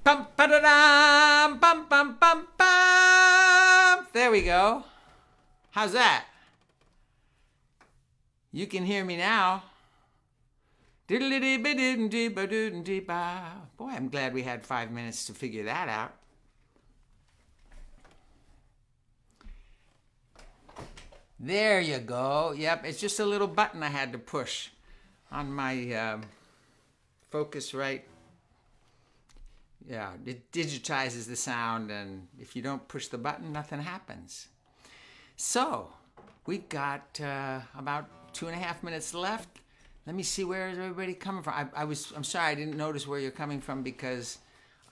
Bum, ba-da-dum, bum, bum, bum, bum. There we go. How's that? You can hear me now. Boy, I'm glad we had 5 minutes to figure that out. There you go. Yep, it's just a little button I had to push on my Focusrite. Yeah, it digitizes the sound, and if you don't push the button, nothing happens. So, we've got about 2.5 minutes left. Let me see, where is everybody coming from? I'm sorry, I didn't notice where you're coming from because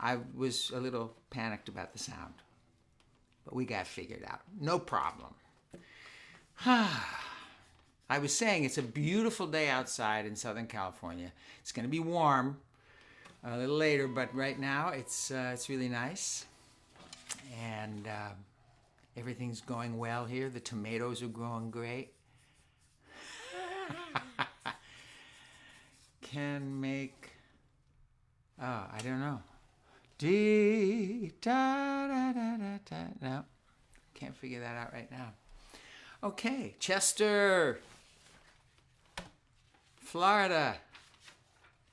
I was a little panicked about the sound. But we got it figured out. No problem. I was saying it's a beautiful day outside in Southern California. It's going to be warm a little later, but right now it's really nice. And everything's going well here. The tomatoes are growing great. Can make, I don't know. No, can't figure that out right now. Okay, Chester, Florida,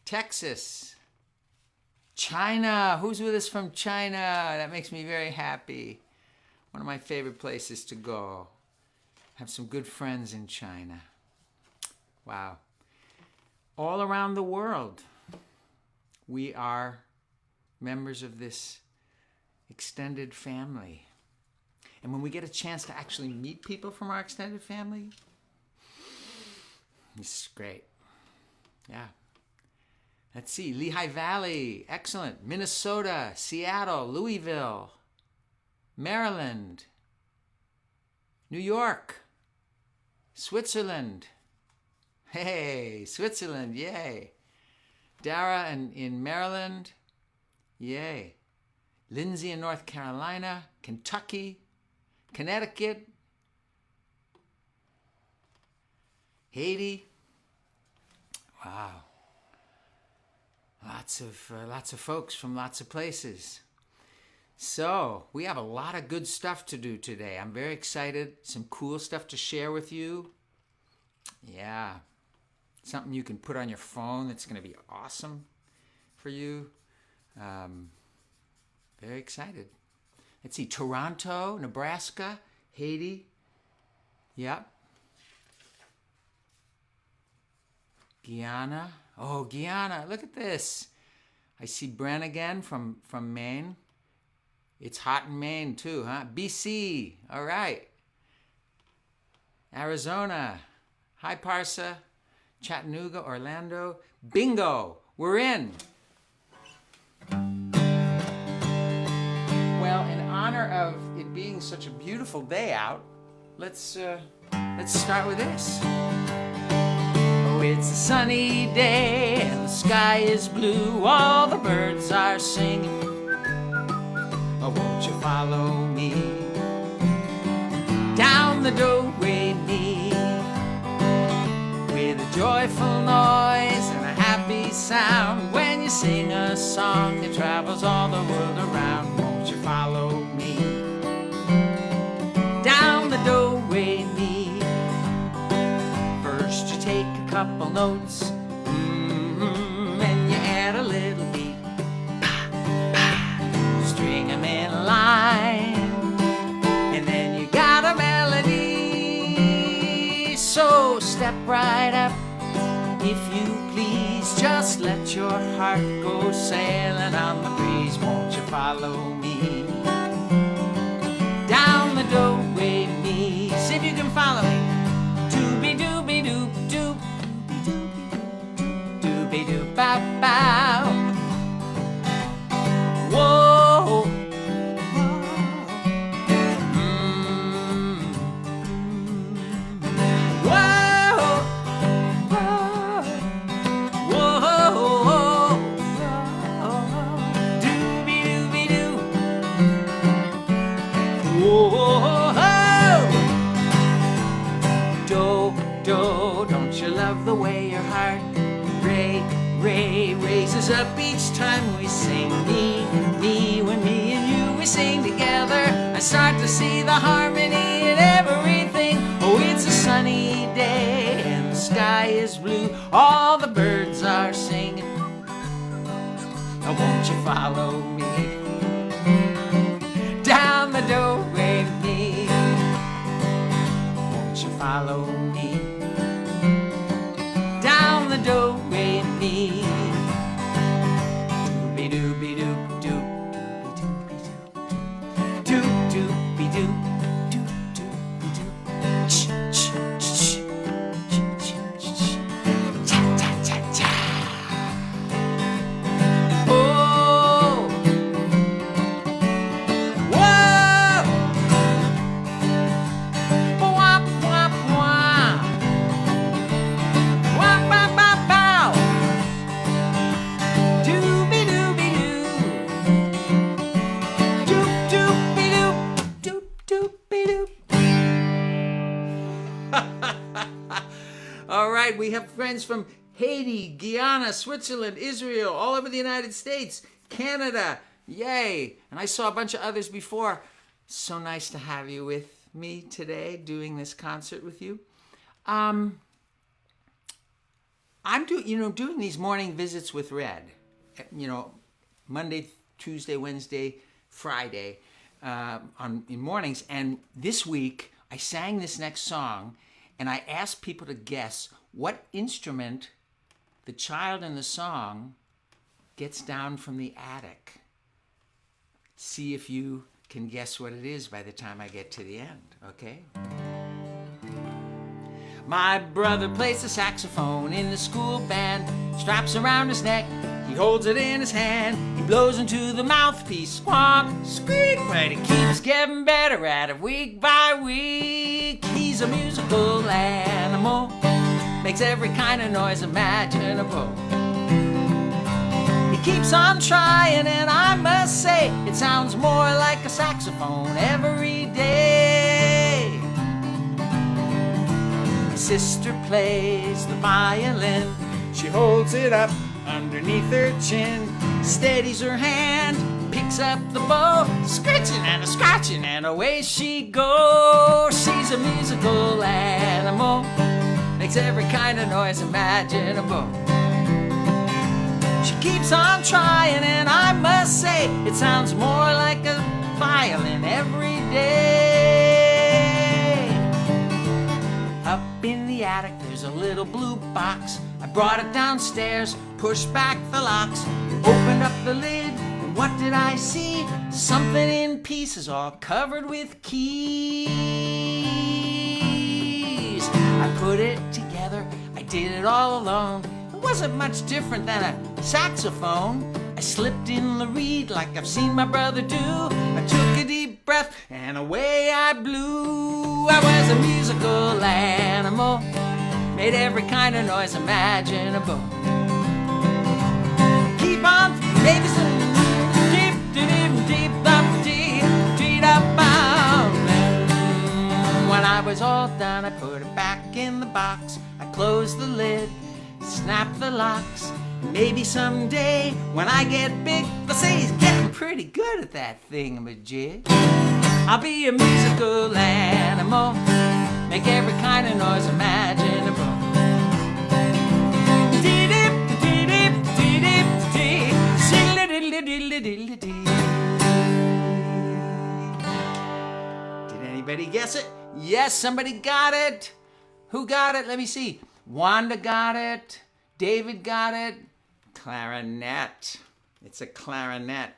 Texas, China. Who's with us from China? That makes me very happy. One of my favorite places to go. Have some good friends in China. Wow. All around the world, we are members of this extended family. And when we get a chance to actually meet people from our extended family, it's great. Yeah. Let's see, Lehigh Valley, excellent. Minnesota, Seattle, Louisville, Maryland, New York, Switzerland. Hey, Switzerland, yay. Dara in Maryland, yay. Lindsay in North Carolina, Kentucky, Connecticut, Haiti. Wow. Lots of folks from lots of places. So, we have a lot of good stuff to do today. I'm very excited. Some cool stuff to share with you. Yeah. Something you can put on your phone that's going to be awesome for you. Very excited. Let's see, Toronto, Nebraska, Haiti. Yep. Guyana. Oh, Guyana, look at this. I see Bren again from Maine. It's hot in Maine too, huh? BC, all right. Arizona. Hi, Parsa. Chattanooga, Orlando. Bingo, we're in. Well, in honor of it being such a beautiful day out, let's start with this. Oh, it's a sunny day and the sky is blue. All the birds are singing. Oh, won't you follow me down the doorway, me, with a joyful noise and a happy sound. When you sing a song, it travels all the world around. Won't you follow me down the doorway, me? First you take a couple notes, and you add a little beat. String them in a line, and then you got a melody. So step right up, if you please. Just let your heart go sailing on the breeze. Won't you follow me down the doorway, me? See if you can follow me. Doobie-doobie-doop, doop, doobie-doop, doobie-doop-bow-bow. Whoa. Do, don't you love the way your heart Ray raises up each time we sing. Me, when me and you, we sing together. I start to see the harmony in everything. Oh, it's a sunny day and the sky is blue. All the birds are singing. Oh, won't you follow me down the doorway, me? Won't you follow me down the doorway, me? Doobie doobie doop doop doobie doobie doop doobie doop doop doobie doop. Ch ch ch ch ch cha cha cha cha. Oh, whoa, wah wah wah, wah ba ba bow, doobie doobie doo, doop doobie doop, doop doobie doop. All right, we have friends from Haiti, Guyana, Switzerland, Israel, all over the United States, Canada. Yay! And I saw a bunch of others before. So nice to have you with me today doing this concert with you. I'm doing these morning visits with Red. Monday, Tuesday, Wednesday, Friday in mornings. And this week I sang this next song and I asked people to guess what instrument the child in the song gets down from the attic. See if you can guess what it is by the time I get to the end, okay? My brother plays the saxophone in the school band, straps around his neck, he holds it in his hand, he blows into the mouthpiece, squawk, squeak, but he keeps getting better at it week by week. He's a musical animal, makes every kind of noise imaginable. He keeps on trying, and I must say, it sounds more like a saxophone every day. My sister plays the violin. She holds it up underneath her chin, steadies her hand, picks up the bow, scratching and a scratching, and away she goes. She's a musical animal, makes every kind of noise imaginable. She keeps on trying, and I must say, it sounds more like a violin every day. Up in the attic, there's a little blue box. I brought it downstairs, pushed back the locks, opened up the lid, and what did I see? Something in pieces, all covered with keys. I put it together, I did it all alone. It wasn't much different than a saxophone. I slipped in the reed like I've seen my brother do. I took a deep breath and away I blew. I was a musical animal, made every kind of noise imaginable. Keep on, baby, deep, deep, deep, deep, deep, down. When I was all done, I put it back in the box. I closed the lid, snap the locks. Maybe someday when I get big, they'll say he's getting pretty good at that thingamajig. I'll be a musical animal, make every kind of noise imaginable. Did anybody guess it? Yes, somebody got it. Who got it? Let me see. Wanda got it. David got it. Clarinet. It's a clarinet.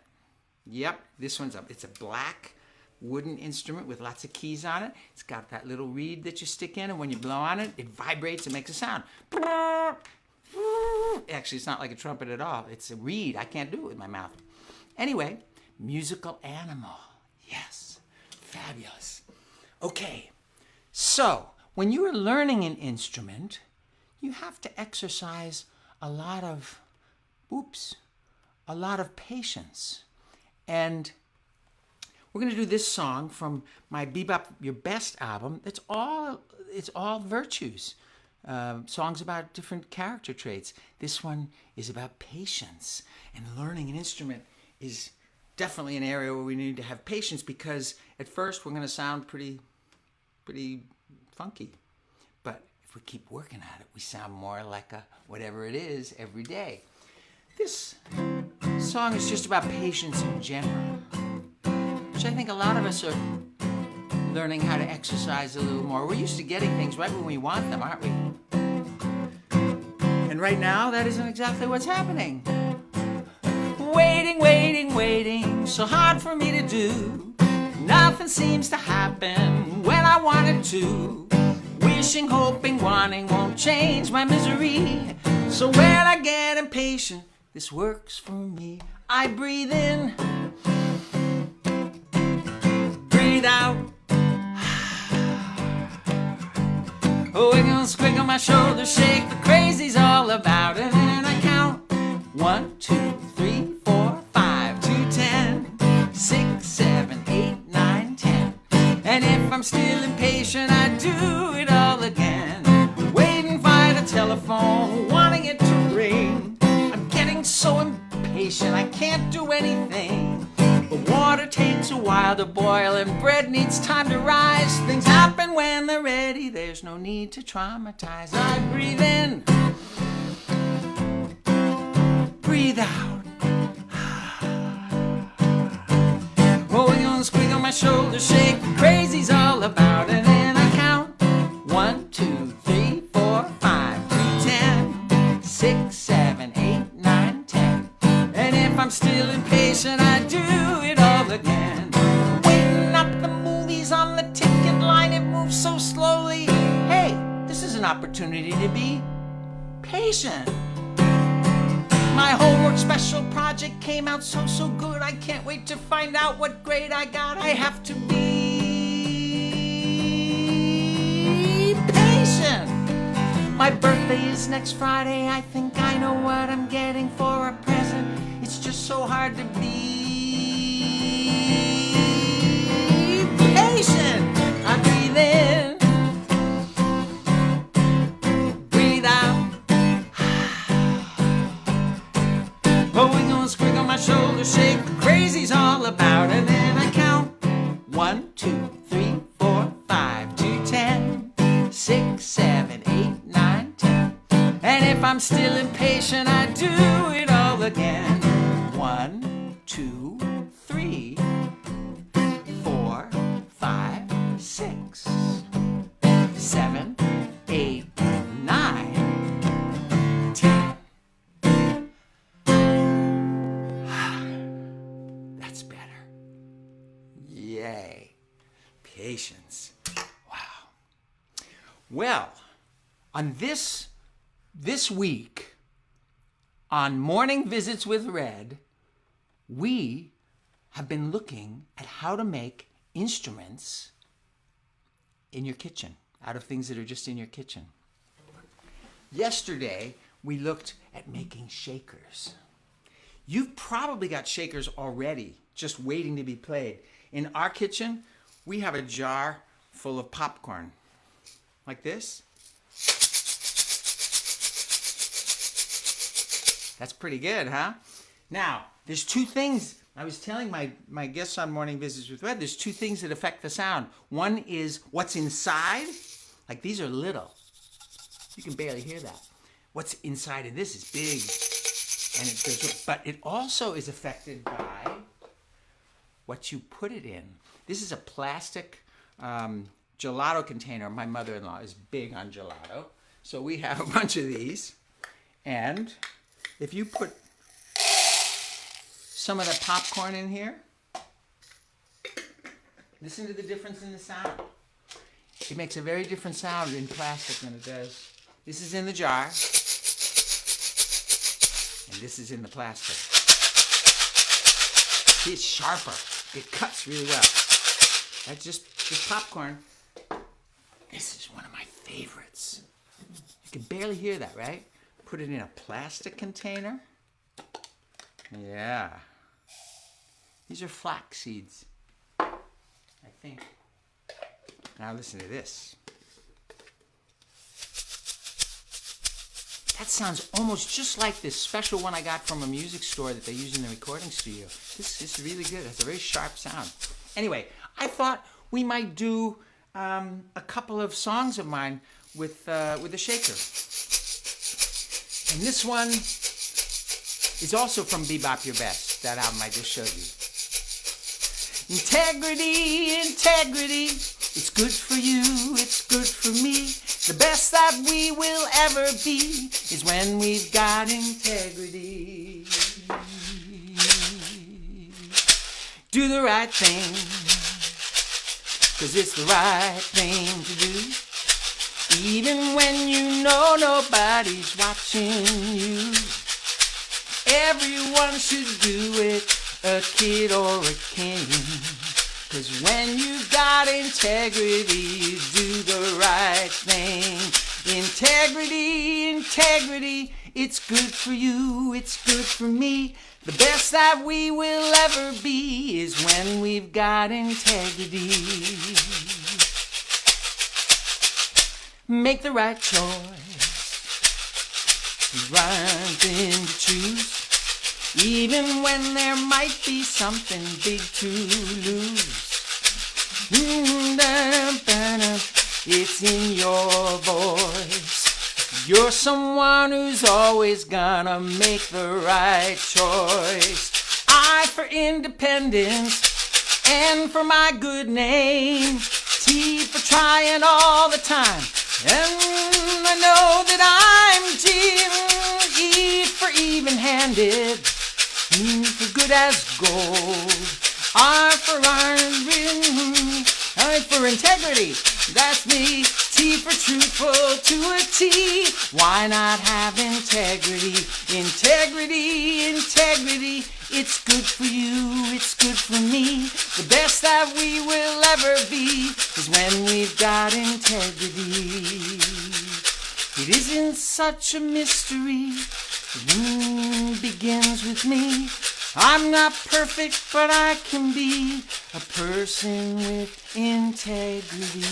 Yep, this one's up. It's a black wooden instrument with lots of keys on it. It's got that little reed that you stick in, and when you blow on it, it vibrates and makes a sound. Actually, it's not like a trumpet at all. It's a reed. I can't do it with my mouth. Anyway, musical animal. Yes, fabulous. Okay, so when you are learning an instrument, you have to exercise a lot of patience. And we're going to do this song from my Bebop Your Best album. It's all virtues. songs about different character traits. This one is about patience, and learning an instrument is definitely an area where we need to have patience, because at first we're going to sound pretty funky. But if we keep working at it, we sound more like a whatever it is every day. This song is just about patience in general, which I think a lot of us are learning how to exercise a little more. We're used to getting things right when we want them, aren't we? And right now, that isn't exactly what's happening. Waiting, waiting, waiting, so hard for me to do. Nothing seems to happen when I want it to. Wishing, hoping, wanting won't change my misery. So when I get impatient, this works for me. I breathe in, breathe out. Oh, wiggle, squiggle, my shoulders shake. The crazy's all about it. And I count 1, 2, 3, 4, 5 to 10, 6, 7, 8, 9, 10. And if I'm still impatient, I do it all again. Waiting by the telephone, wanting it to ring. I'm getting so impatient, I can't do anything. The water takes a while to boil and bread needs time to rise. Things happen when they're ready, there's no need to traumatize. I breathe in, breathe out. Rolling on the squiggle, my shoulders shake. The crazy's all about it. And I count 1, 2, 3, 4, 5 to 10, 6, 7, 8, 9, 10. And if I'm still impatient, I do it all again. Waiting at the movies on the ticket line, it moves so slowly. Hey, this is an opportunity to be patient. My homework special project came out so good. I can't wait to find out what grade I got. I have to be patient. My birthday is next Friday. I think I know what I'm getting for a present. It's just so hard to be patient. I breathe in, breathe out. Going on, squiggle, my shoulders shake. The crazy's all about it. And then I count 1, 2, 3, 4, 5 to 10, 6, 7, 8, 9, 10. And if I'm still impatient, I do it all again. 1, 2, 3, 4, 5, 6, 7, 8, 9, 10. That's better. Yay. Patience. Wow. Well, on this week, on Morning Visits with Red, we have been looking at how to make instruments in your kitchen, out of things that are just in your kitchen. Yesterday, we looked at making shakers. You've probably got shakers already, just waiting to be played. In our kitchen, we have a jar full of popcorn, like this. That's pretty good, huh? Now, there's two things. I was telling my guests on Morning Visits with Red, there's two things that affect the sound. One is what's inside. Like, these are little. You can barely hear that. What's inside of this is big. And it goes, but it also is affected by what you put it in. This is a plastic gelato container. My mother-in-law is big on gelato. So we have a bunch of these. And if you put some of the popcorn in here, listen to the difference in the sound. It makes a very different sound in plastic than it does. This is in the jar, and this is in the plastic. See, it's sharper. It cuts really well. That's just popcorn. This is one of my favorites. You can barely hear that, right? Put it in a plastic container. Yeah. These are flax seeds, I think. Now listen to this. That sounds almost just like this special one I got from a music store that they use in the recording studio. This is really good. It's a very sharp sound. Anyway, I thought we might do a couple of songs of mine with the shaker. And this one is also from Bebop Your Best, that album I just showed you. Integrity, integrity, it's good for you, it's good for me. The best that we will ever be is when we've got integrity. Do the right thing, 'cause it's the right thing to do. Even when you know nobody's watching you. Everyone should do it, a kid or a king. 'Cause when you got integrity, you do the right thing. Integrity, integrity, it's good for you, it's good for me. The best that we will ever be is when we've got integrity. Make the right choice, the right thing to choose. Even when there might be something big to lose. It's in your voice. You're someone who's always gonna make the right choice. I for independence, and for my good name. T for trying all the time. And I know that I'm Jim. E for even-handed. For good as gold. R for iron ring. I for integrity. That's me. T for truthful to a T. Why not have integrity? Integrity, integrity. It's good for you, it's good for me. The best that we will ever be is when we've got integrity. It isn't such a mystery. It begins with me. I'm not perfect, but I can be a person with integrity.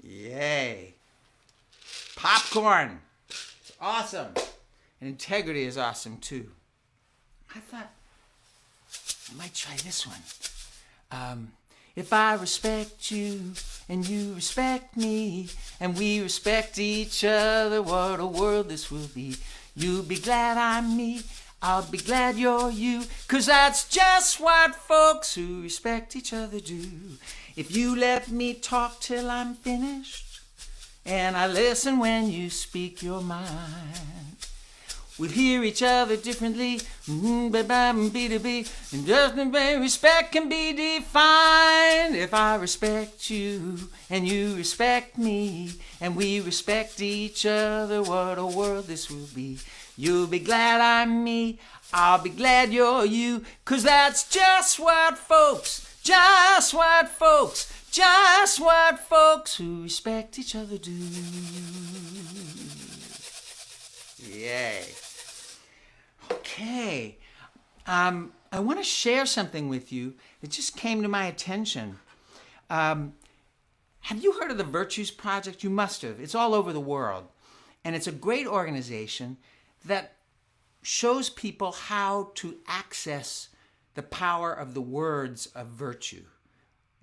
Yay. Popcorn. It's awesome. And integrity is awesome too. I thought I might try this one. If I respect you and you respect me and we respect each other, what a world this will be. You'll be glad I'm me, I'll be glad you're you, 'cause that's just what folks who respect each other do. If you let me talk till I'm finished and I listen when you speak your mind, we'll hear each other differently, and just respect can be defined. If I respect you and you respect me and we respect each other, what a world this will be. You'll be glad I'm me, I'll be glad you're you, 'cause that's just what folks who respect each other do. Yay. Okay, I want to share something with you that just came to my attention. Have you heard of the Virtues Project? You must have. It's all over the world. And it's a great organization that shows people how to access the power of the words of virtue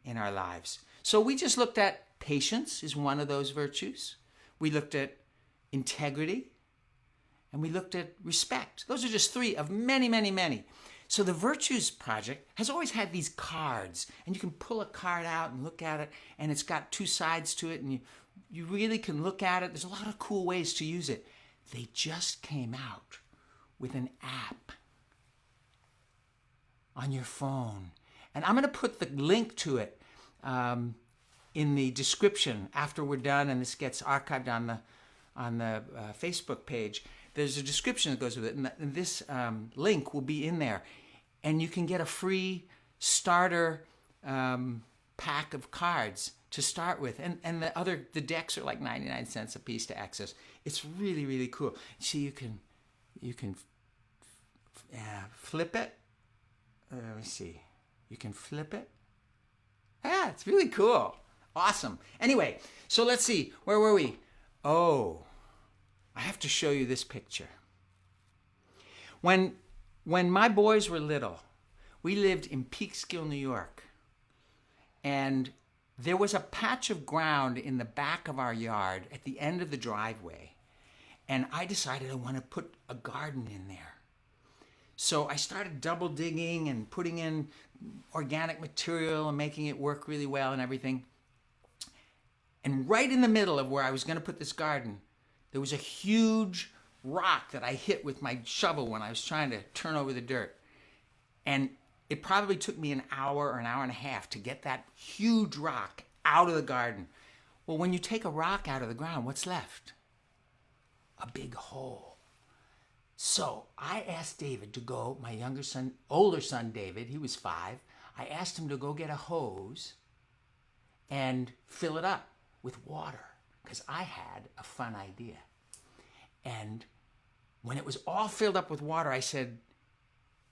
in our lives. So we just looked at patience is one of those virtues. We looked at integrity. And we looked at respect. Those are just three of many, many, many. So the Virtues Project has always had these cards. And you can pull a card out and look at it. And it's got two sides to it. And you really can look at it. There's a lot of cool ways to use it. They just came out with an app on your phone. And I'm going to put the link to it in the description after we're done. And this gets archived on the Facebook page. There's a description that goes with it, and this link will be in there. And you can get a free starter pack of cards to start with. And the decks are like 99 cents a piece to access. It's really, really cool. See, you can flip it. Let me see. You can flip it. Yeah, it's really cool. Awesome. Anyway, so let's see. Where were we? Oh, I have to show you this picture. When my boys were little, we lived in Peekskill, New York. And there was a patch of ground in the back of our yard at the end of the driveway. And I decided I want to put a garden in there. So I started double digging and putting in organic material and making it work really well and everything. And right in the middle of where I was going to put this garden, there was a huge rock that I hit with my shovel when I was trying to turn over the dirt. And it probably took me an hour or an hour and a half to get that huge rock out of the garden. Well, when you take a rock out of the ground, what's left? A big hole. So I asked David to go, my older son David, he was 5. I asked him to go get a hose and fill it up with water because I had a fun idea. And when it was all filled up with water, I said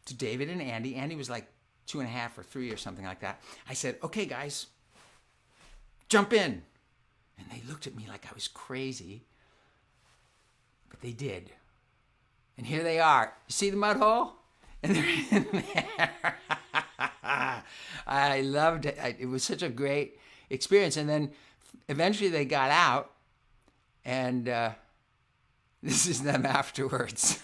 to David and Andy was like 2.5 or 3 or something like that. I said, okay, guys, jump in. And they looked at me like I was crazy, but they did. And here they are. You see the mud hole? And they're in there. I loved it. It was such a great experience. And then eventually they got out, and this is them afterwards.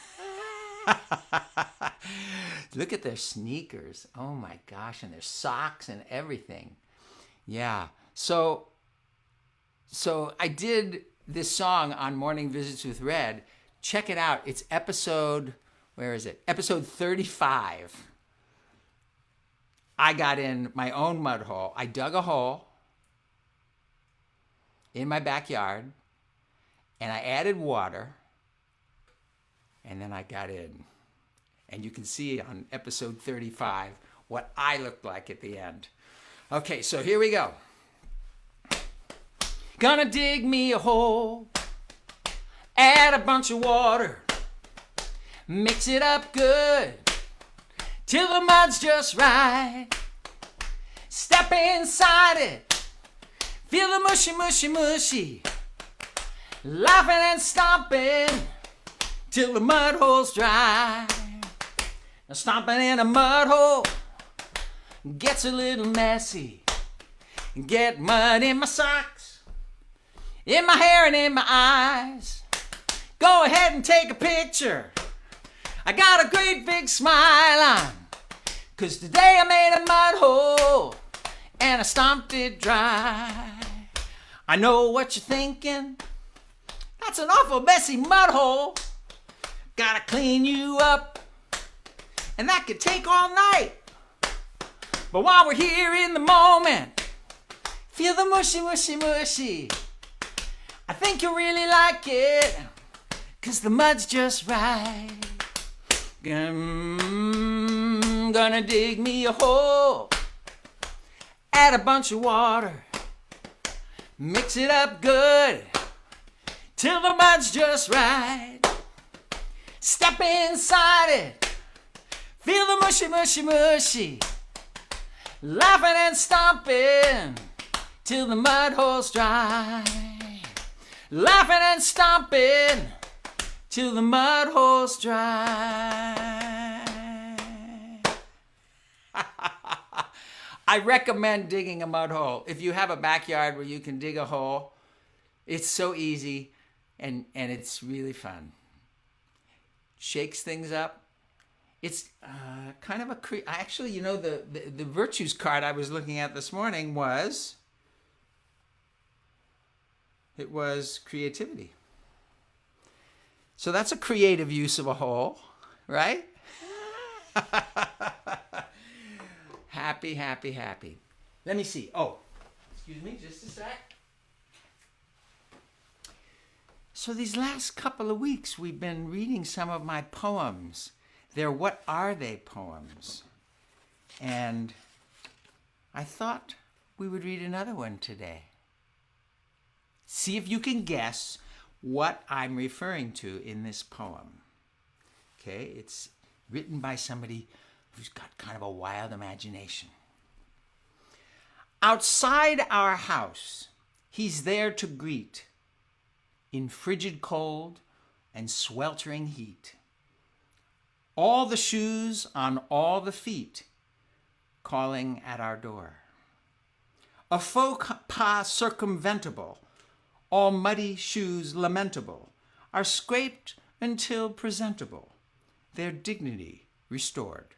Look at their sneakers. Oh my gosh, and their socks and everything. Yeah. So I did this song on Morning Visits with Red. Check it out. It's episode, where is it? Episode 35. I got in my own mud hole. I dug a hole in my backyard, and I added water, and then I got in. And you can see on episode 35 what I looked like at the end. Okay, so here we go. Gonna dig me a hole, add a bunch of water, mix it up good till the mud's just right. Step inside it, feel the mushy, mushy, mushy, laughing and stomping till the mud hole's dry. Now stomping in a mud hole gets a little messy. Get mud in my socks, in my hair and in my eyes. Go ahead and take a picture. I got a great big smile on, 'cause today I made a mud hole and I stomped it dry. I know what you're thinking. That's an awful messy mud hole. Gotta clean you up, and that could take all night. But while we're here in the moment, feel the mushy, mushy, mushy. I think you'll really like it, 'cause the mud's just right. Gonna dig me a hole, add a bunch of water, mix it up good till the mud's just right. Step inside it, feel the mushy, mushy, mushy, laughing and stomping till the mud hole's dry. Laughing and stomping till the mud hole's dry. I recommend digging a mud hole. If you have a backyard where you can dig a hole, it's so easy and it's really fun. Shakes things up. It's kind of actually, you know, the virtues card I was looking at this morning was creativity. So that's a creative use of a hole, right? Happy, happy, happy. Let me see. Oh, excuse me, just a sec. So these last couple of weeks, we've been reading some of my poems. They're What Are They poems. And I thought we would read another one today. See if you can guess what I'm referring to in this poem. Okay, it's written by somebody who's got kind of a wild imagination. Outside our house, he's there to greet. in frigid cold and sweltering heat. All the shoes on all the feet calling at our door. A faux pas circumventable, all muddy shoes lamentable, are scraped until presentable, their dignity restored.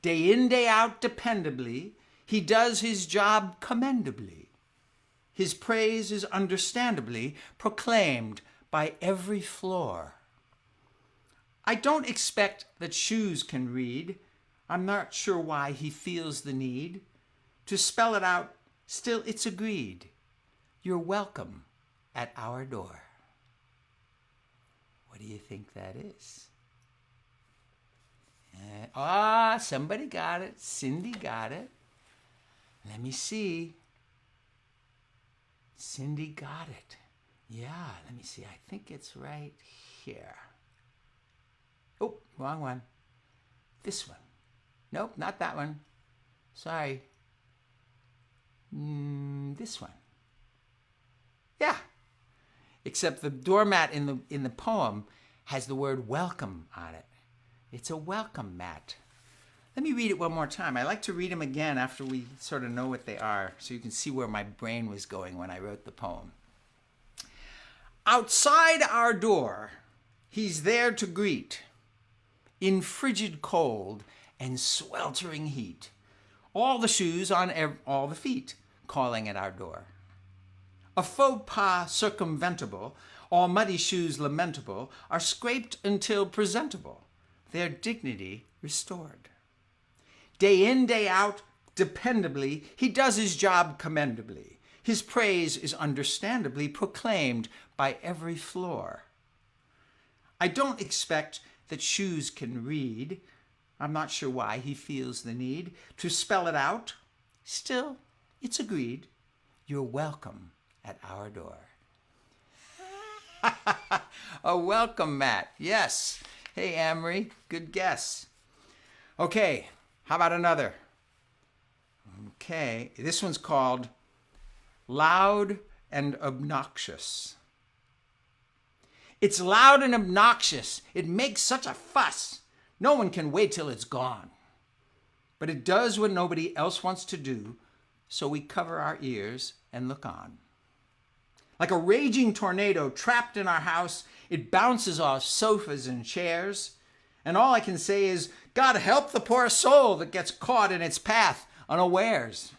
Day in, day out, dependably, he does his job commendably. His praise is understandably proclaimed by every floor. I don't expect that shoes can read. I'm not sure why he feels the need to spell it out. Still, it's agreed. You're welcome at our door. What do you think that is? Somebody got it. Cindy got it. Let me see. Cindy got it. Yeah, let me see. I think it's right here. Oh, wrong one. This one. Nope, not that one. Sorry. This one. Yeah. Except the doormat in the poem has the word welcome on it. It's a welcome mat. Let me read it one more time. I like to read them again after we sort of know what they are, so you can see where my brain was going when I wrote the poem. Outside our door, he's there to greet, in frigid cold and sweltering heat, all the shoes on all the feet calling at our door. A faux pas circumventable, all muddy shoes lamentable, are scraped until presentable, their dignity restored. Day in, day out, dependably, he does his job commendably. His praise is understandably proclaimed by every floor. I don't expect that shoes can read. I'm not sure why he feels the need to spell it out. Still, it's agreed. You're welcome at our door. A welcome mat, yes. Hey, Amory, good guess. Okay, how about another? Okay, this one's called Loud and Obnoxious. It's loud and obnoxious. It makes such a fuss. No one can wait till it's gone. But it does what nobody else wants to do, so we cover our ears and look on. Like a raging tornado trapped in our house, it bounces off sofas and chairs. And all I can say is, God help the poor soul that gets caught in its path unawares.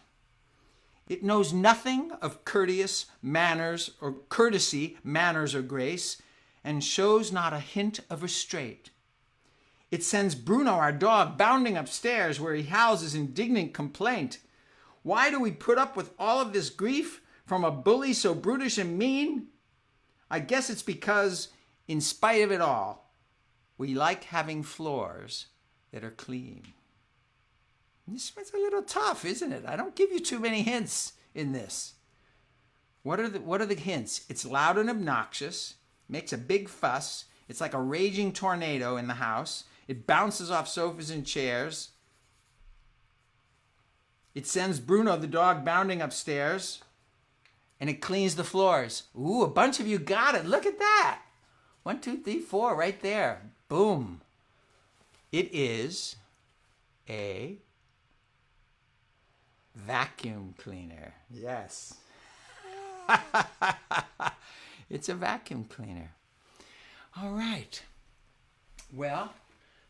It knows nothing of courteous manners or courtesy, manners or grace, and shows not a hint of restraint. It sends Bruno, our dog, bounding upstairs where he howls his indignant complaint. Why do we put up with all of this grief from a bully so brutish and mean? I guess it's because, in spite of it all, we like having floors that are clean. This one's a little tough, isn't it? I don't give you too many hints in this. What are the hints? It's loud and obnoxious, makes a big fuss. It's like a raging tornado in the house. It bounces off sofas and chairs. It sends Bruno, the dog, bounding upstairs. And it cleans the floors. Ooh, a bunch of you got it. Look at that. 1, 2, 3, 4, right there. Boom. It is a vacuum cleaner. Yes. It's a vacuum cleaner. All right. Well,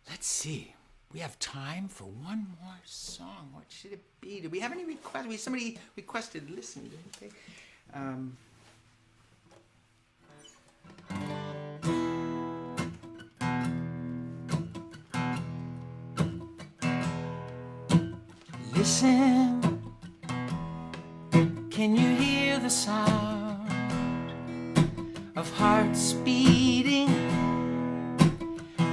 let's see. We have time for one more song. What should it be? Do we have any requests? Somebody requested listen. Okay. Listen, can you hear the sound of hearts beating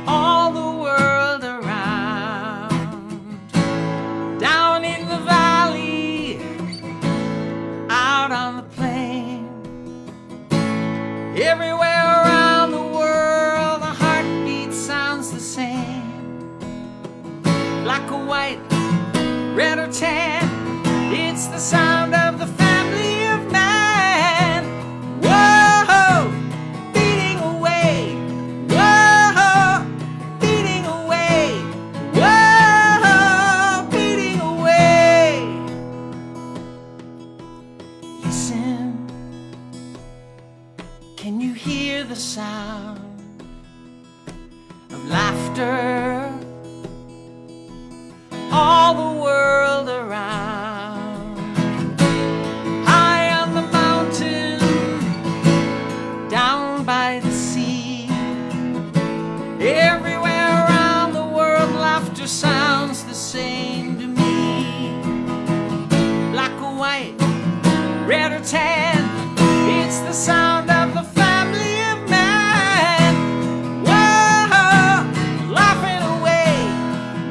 all the world around? Down in the valley, out on the plain, everywhere around the world, the heartbeat sounds the same. Black or white, red or tan, it's the sound of the family of man. Whoa! Can you hear the sound of laughter? All the world around, high on the mountain, down by the sea, everywhere around the world, laughter sounds the same to me. Black or white, red or tan, it's the sound of the family of man. Whoa, laughing away.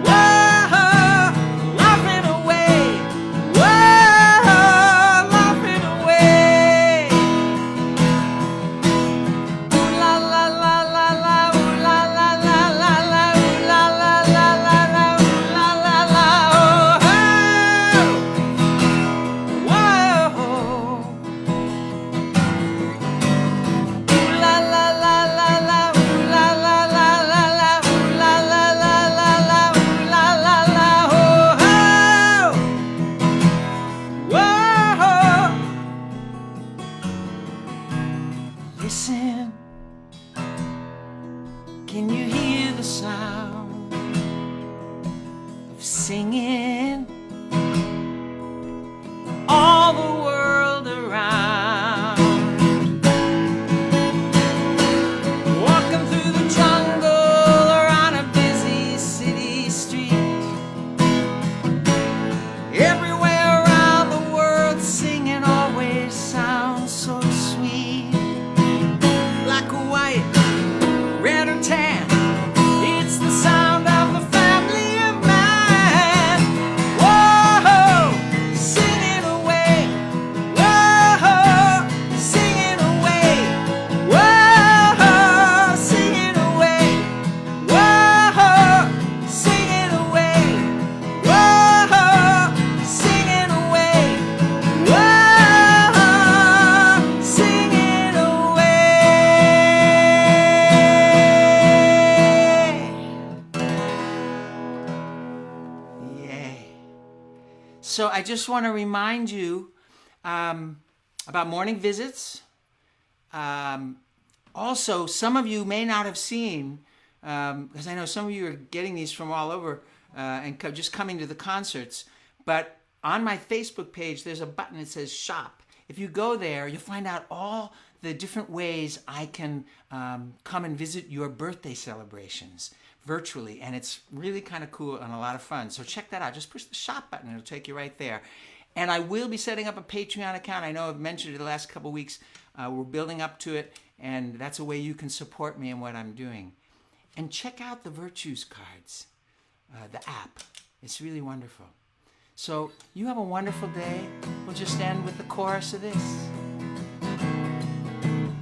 Whoa, laughing away. Whoa, laughing away. Ooh la la la la la, ooh la la la la la, ooh la la la la la, ooh la la la. Oh, whoa. Listen, can you hear the sound of singing? All the world around, walking through the jungle or on a busy city street, everywhere around the world, singing always sounds so sweet. Black or white, red or tan, it's the sound of the family of man. Whoa, singing away. Whoa, singing away. Whoa, singing away. Whoa, singing away. Whoa, singing away. Whoa, singing away. Yay. So I just want to remind you about morning visits. Also, some of you may not have seen, because I know some of you are getting these from all over and just coming to the concerts, but on my Facebook page, there's a button that says shop. If you go there, you'll find out all the different ways I can come and visit your birthday celebrations virtually, and it's really kind of cool and a lot of fun. So check that out. Just push the shop button, it'll take you right there. And I will be setting up a Patreon account. I know I've mentioned it the last couple of weeks. We're building up to it, and that's a way you can support me in what I'm doing. And check out the Virtues cards, the app. It's really wonderful. So you have a wonderful day. We'll just end with the chorus of this.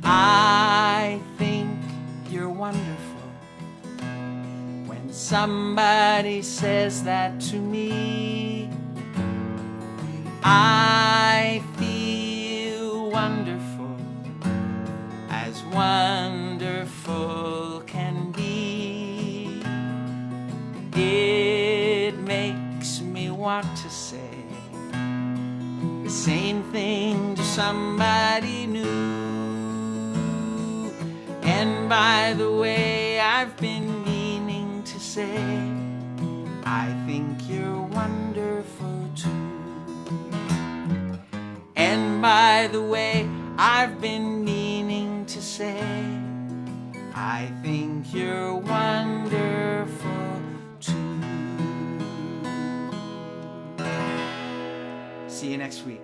I think you're wonderful. When somebody says that to me, I feel wonderful, as wonderful can be. It makes me want to say the same thing to somebody new. And by the way, I've been meaning to say, I think you're wonderful too. And by the way, I've been meaning to say, I think you're wonderful too. See you next week.